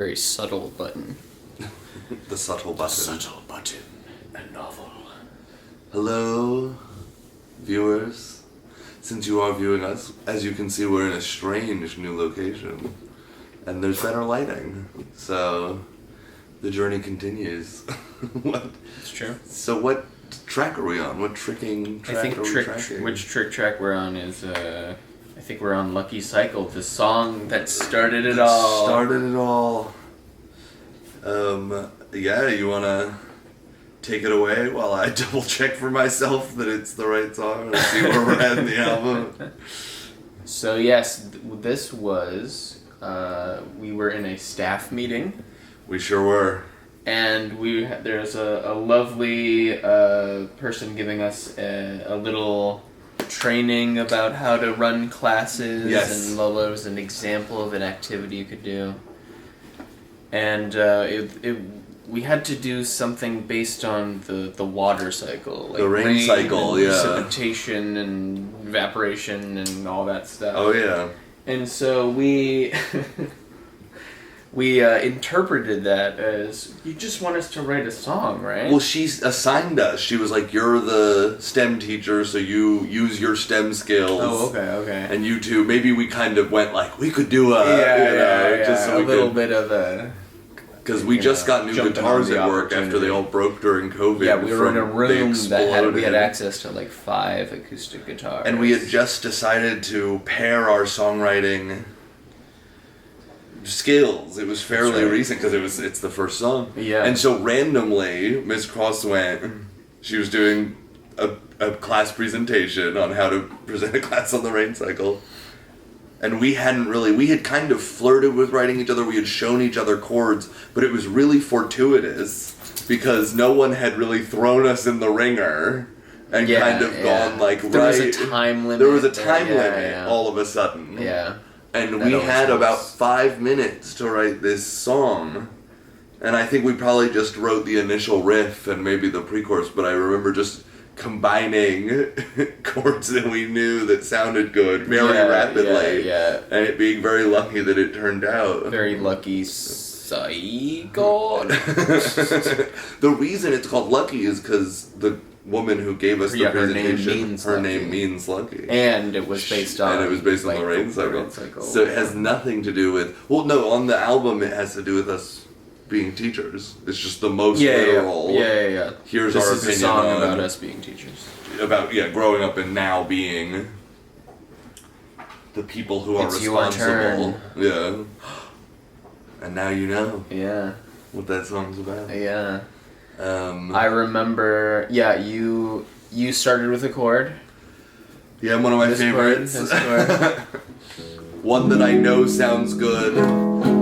Very subtle button. The subtle button. Subtle button. A novel. Hello, viewers. Since you are viewing us, as you can see, we're in a strange new location. And there's better lighting. So, the journey continues. What? It's true. So what track are we on? What tricking track are we tracking? Which trick track we're on is, I think we're on Lucky Cycle, the song that started it all. Yeah, you wanna take it away while I double check for myself that it's the right song and see where we're at in the album? So yes, this was, we were in a staff meeting. We sure were. And there's a lovely person giving us a little training about how to run classes. Yes. And Lola was an example of an activity you could do. And we had to do something based on the water cycle. Like the rain cycle, and yeah. Precipitation and evaporation and all that stuff. Oh, yeah. And so we... We interpreted that as, you just want us to write a song, right? Well, she assigned us. She was like, you're the STEM teacher, so you use your STEM skills. Oh, okay. And you two, maybe we kind of went like, we could do just so a little bit of a... Because we just got new guitars at work after they all broke during COVID. Yeah, we were in a room that we had access to like 5 acoustic guitars. And we had just decided to pair our songwriting skills. It was fairly recent because it's the first song. Yeah. And so randomly, Miss Cross she was doing a class presentation on how to present a class on the rain cycle. And we had kind of flirted with writing each other, we had shown each other chords, but it was really fortuitous because no one had really thrown us in the ringer and gone like, There was a time limit. There was a time limit all of a sudden. Yeah. And we had about 5 minutes to write this song. And I think we probably just wrote the initial riff and maybe the pre-chorus, but I remember just combining chords that we knew that sounded good very rapidly. Yeah. And it being very lucky that it turned out. Very lucky cycle. The reason it's called Lucky is because the woman who gave us the presentation, her name means lucky. And it was based on... And it was based on the rain cycle. So it has nothing to do with... Well, no, on the album it has to do with us being teachers. It's just the most literal. Yeah. Here's our opinion This is a song about us being teachers. About, growing up and now being the people who are responsible. Yeah. And now you know. Yeah. What that song's about. Yeah. I remember, you started with a chord. Yeah, one of my favorites. This chord. One that I know sounds good.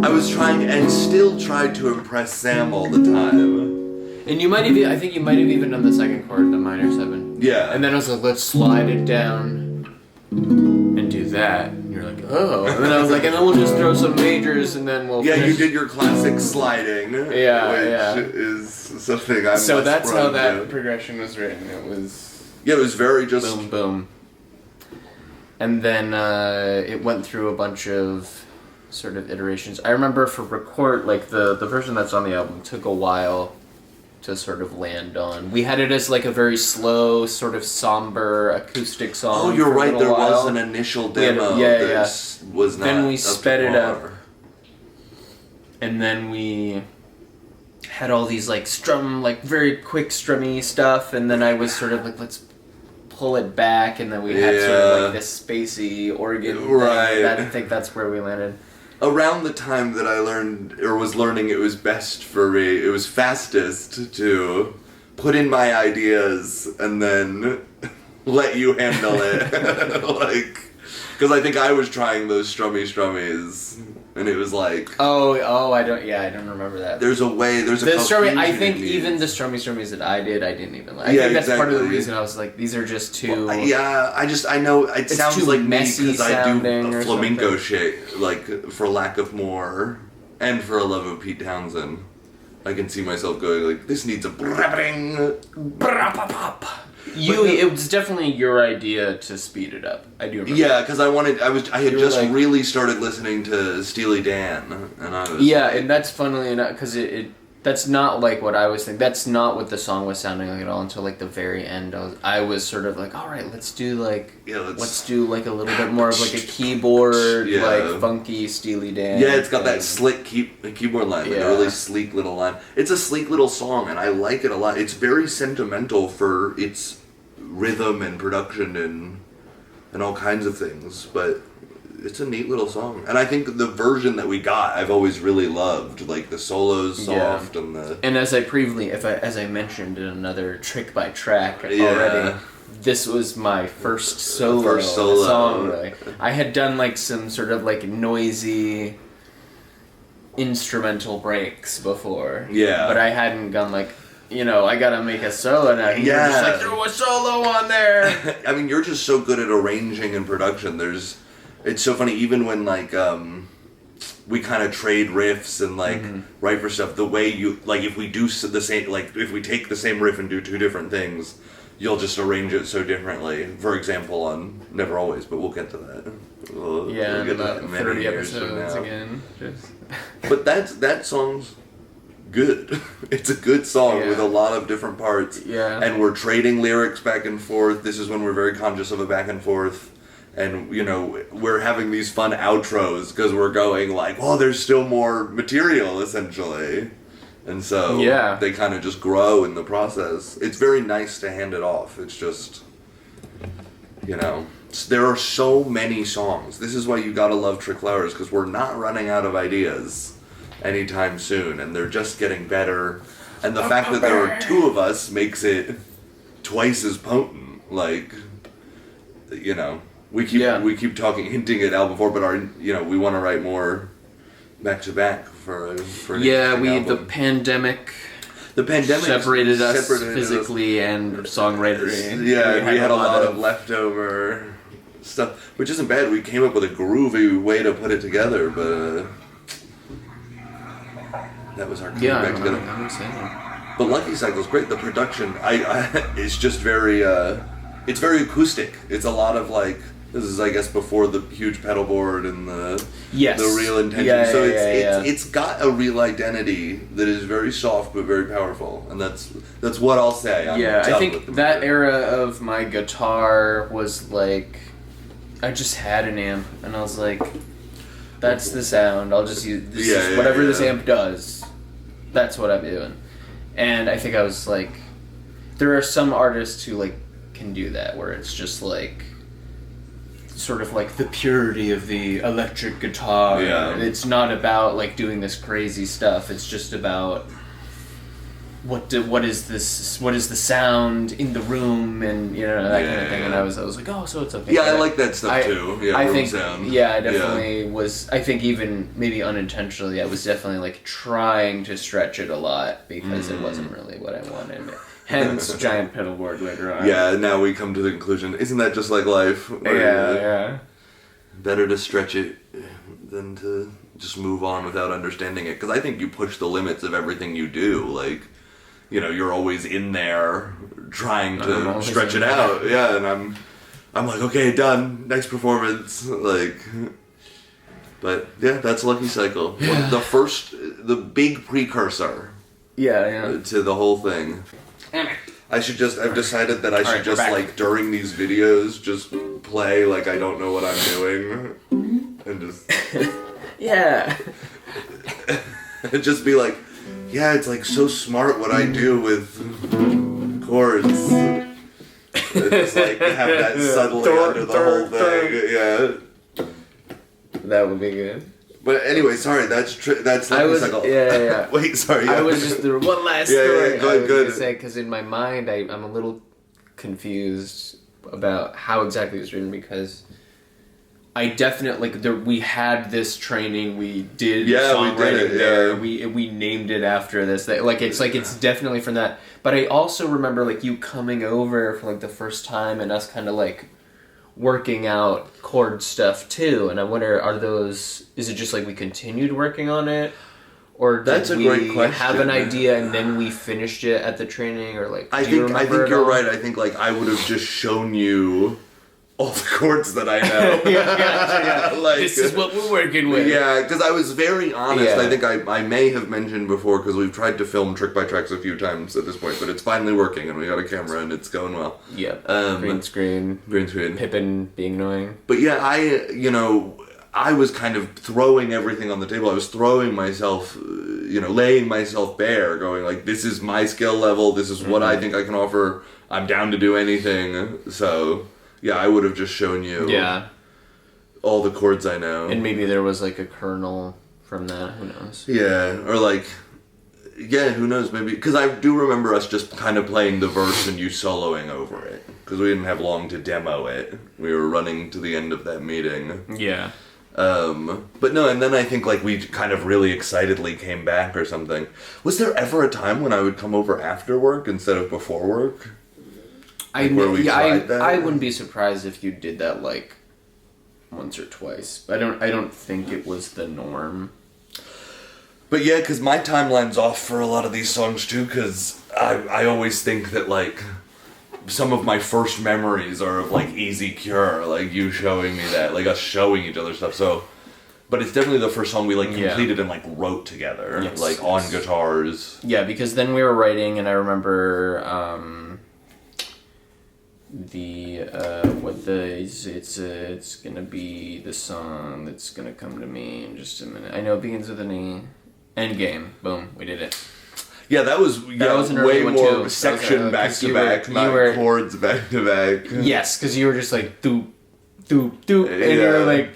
I was trying and still tried to impress Sam all the time. And I think you might have even done the second chord, the minor 7. Yeah. And then I was like, let's slide it down and do that. And you're like, oh. And then I was like, and then we'll just throw some majors and then we'll finish. You did your classic sliding. Which is something I'm So that's how that to. progression was written. It was... Yeah, it was very just... Boom, boom. And then it went through a bunch of sort of iterations. I remember for record, like the person that's on the album took a while to sort of land on. We had it as like a very slow, sort of somber acoustic song. Oh, you're right. There was an initial demo. Was not. Then we sped it up, and then we had all these like very quick strummy stuff. And then I was sort of like, let's pull it back, and then we had sort of like this spacey organ. Right. I think that's where we landed. Around the time that I was learning it was best for me, it was fastest to put in my ideas and then let you handle it. Because I think I was trying those strummies, and it was like... I don't remember that. There's a strummy, I think even the strummies that I didn't even like. I think that's part of the reason I was like, these are just too... I know it sounds like me because I do a flamenco shit, like, for lack of more, and for a love of Pete Townsend. I can see myself going like, this needs a... It was definitely your idea to speed it up. I do remember. Yeah, because I had just like, really started listening to Steely Dan, and I was and that's funnily enough because that's not like what I was thinking. That's not what the song was sounding like at all until like the very end. I was sort of like, all right, let's do like let's do like a little bit more of like a keyboard like funky Steely Dan. Yeah, it's got that slick keyboard line, like a really sleek little line. It's a sleek little song, and I like it a lot. It's very sentimental for its rhythm and production and all kinds of things, but it's a neat little song. And I think the version that we got, I've always really loved. Like, the solo's soft and the... And as I mentioned in another Trick by Track already, this was my first solo song, really. I had done, like, some sort of, like, noisy instrumental breaks before. Yeah. But I hadn't gone, like... I gotta make a solo now. You're just like, throw a solo on there! I mean, you're just so good at arranging and production. It's so funny, even when, like, we kind of trade riffs and, like, write for stuff, the way you, like, if we do the same, like, if we take the same riff and do two different things, you'll just arrange it so differently. For example, on Never Always, but we'll get to that. We'll get to that 30 episodes again. But that song's good. It's a good song with a lot of different parts. Yeah. And we're trading lyrics back and forth. This is when we're very conscious of a back and forth. And, we're having these fun outros because we're going like, well, there's still more material, essentially. And so they kind of just grow in the process. It's very nice to hand it off. It's just, there are so many songs. This is why you gotta love Trick Flowers, because we're not running out of ideas anytime soon, and they're just getting better. And the fact that there are two of us makes it twice as potent. Like, we keep hinting at album 4, but we want to write more back to back for an album. The pandemic separated us physically and songwriting. Yeah, we had a lot of leftover stuff, which isn't bad. We came up with a groovy way to put it together, but that was our coming back together. I'm excited. But Lucky Cycle's great. The production, it's just very, it's very acoustic. It's a lot of like. This is, I guess, before the huge pedal board and the real intention. So it's got a real identity that is very soft but very powerful, and that's what I'll say. I think that era of my guitar was like, I just had an amp, and I was like, that's the sound. I'll just use whatever this amp does. That's what I'm doing, and I think I was like, there are some artists who like can do that, where it's just like. Sort of like the purity of the electric guitar. Yeah. It's not about like doing this crazy stuff. It's just about what is the sound in the room and that kind of thing. And I was like, oh, so it's okay. Yeah, I like that stuff too. Yeah, I think sound. I definitely was. I think even maybe unintentionally, I was definitely like trying to stretch it a lot because it wasn't really what I wanted. Hence, giant pedal board later on. Yeah, now we come to the conclusion. Isn't that just like life? Yeah. Better to stretch it than to just move on without understanding it. Because I think you push the limits of everything you do. Like, you're always in there trying to stretch it out. Yeah, and I'm like, okay, done. Next performance. Like, but yeah, that's Lucky Cycle. Yeah. The big precursor. To the whole thing. I've decided that I should like during these videos just play like I don't know what I'm doing and just just be like, it's like so smart what I do with chords. And just like have that subtly under the whole thing. That would be good. But anyway, sorry, that's Lucky Cycle. Yeah. Wait, sorry. I was just there. One last story. Good. I was say because in my mind, I'm a little confused about how exactly it was written because I definitely we had this training. We did songwriting there. We named it after this. It's definitely from that. But I also remember like you coming over for like the first time and us kind of like. Working out chord stuff too, and I wonder, is it just like we continued working on it, Or did That's a we great question. have an idea and then we finished it at the training, or like? I do you think remember it you're all? right. I think like I would have just shown you all the chords that I know. yeah. Like, This is what we're working with. Yeah, because I was very honest. Yeah. I think I may have mentioned before, because we've tried to film trick by tracks a few times at this point, but it's finally working and we got a camera and it's going well. Yeah. Green screen. Pippin being annoying. But yeah, I was kind of throwing everything on the table. I was throwing myself, laying myself bare, going like, this is my skill level, this is what I think I can offer, I'm down to do anything. So, yeah, I would have just shown you all the chords I know. And maybe there was like a kernel from that, who knows? Yeah, or like, who knows, maybe, because I do remember us just kind of playing the verse and you soloing over it, because we didn't have long to demo it. We were running to the end of that meeting. Yeah. But no, and then I think like we kind of really excitedly came back or something. Was there ever a time when I would come over after work instead of before work? I tried that? I wouldn't be surprised if you did that like once or twice. I don't think it was the norm. But yeah, because my timeline's off for a lot of these songs too, because I always think that like some of my first memories are of like Easy Cure, like you showing me that, like us showing each other stuff. So, but it's definitely the first song we like completed and like wrote together, on guitars. Yeah, because then we were writing, and I remember it's gonna be the song that's gonna come to me in just a minute. I know it begins with an E. Endgame. Boom, we did it. Yeah, that was an way early one more too. section back to back, not chords back to back. Yes, because you were just like doop, doop, doop, and you were like,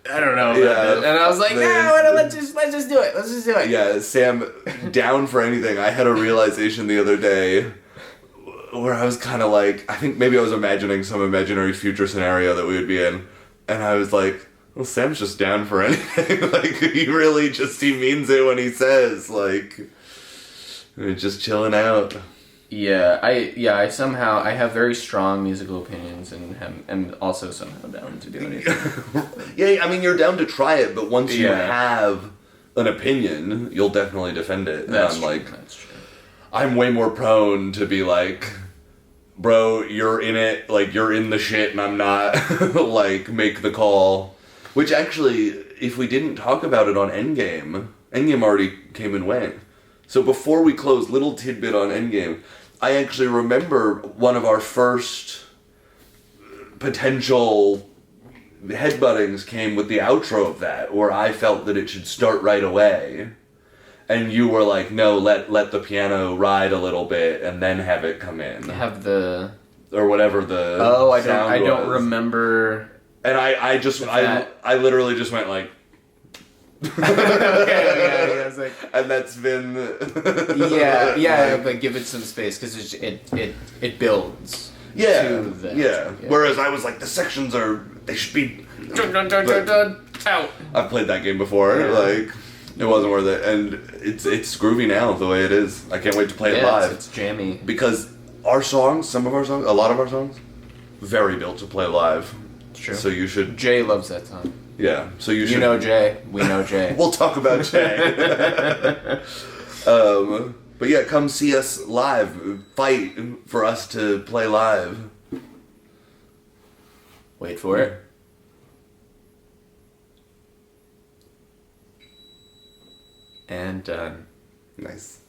I don't know. Yeah, and I was like, let's just do it. Let's just do it. Yeah, Sam, down for anything. I had a realization the other day where I was kind of like, I think maybe I was imagining some imaginary future scenario that we would be in, and I was like, well, Sam's just down for anything. Like, he means it when he says, like, just chilling out. Yeah, I somehow have very strong musical opinions and am also somehow down to do anything. Yeah, I mean, you're down to try it, but once you have an opinion, you'll definitely defend it. That's true. That's true. I'm way more prone to be like, bro, you're in it, like, you're in the shit, and I'm not, like, make the call. Which actually, if we didn't talk about it on Endgame already came and went. So before we closed, little tidbit on Endgame, I actually remember one of our first potential headbuttings came with the outro of that, where I felt that it should start right away. And you were like, no, let the piano ride a little bit and then have it come in. Or whatever the sound I don't was. remember. And I literally just went like, okay, I was like, and that's been but give it some space because it builds. Yeah, to that. yeah. Whereas I was like, the sections they should be. Out. I've played that game before. Yeah. Like, it wasn't worth it, and it's groovy now the way it is. I can't wait to play it live. It's jammy Because a lot of our songs, very built to play live. True. So you should. Jay loves that song. Yeah. So you should. You know Jay. We know Jay. We'll talk about Jay. But yeah, come see us live. Fight for us to play live. Wait for it. And done. Nice.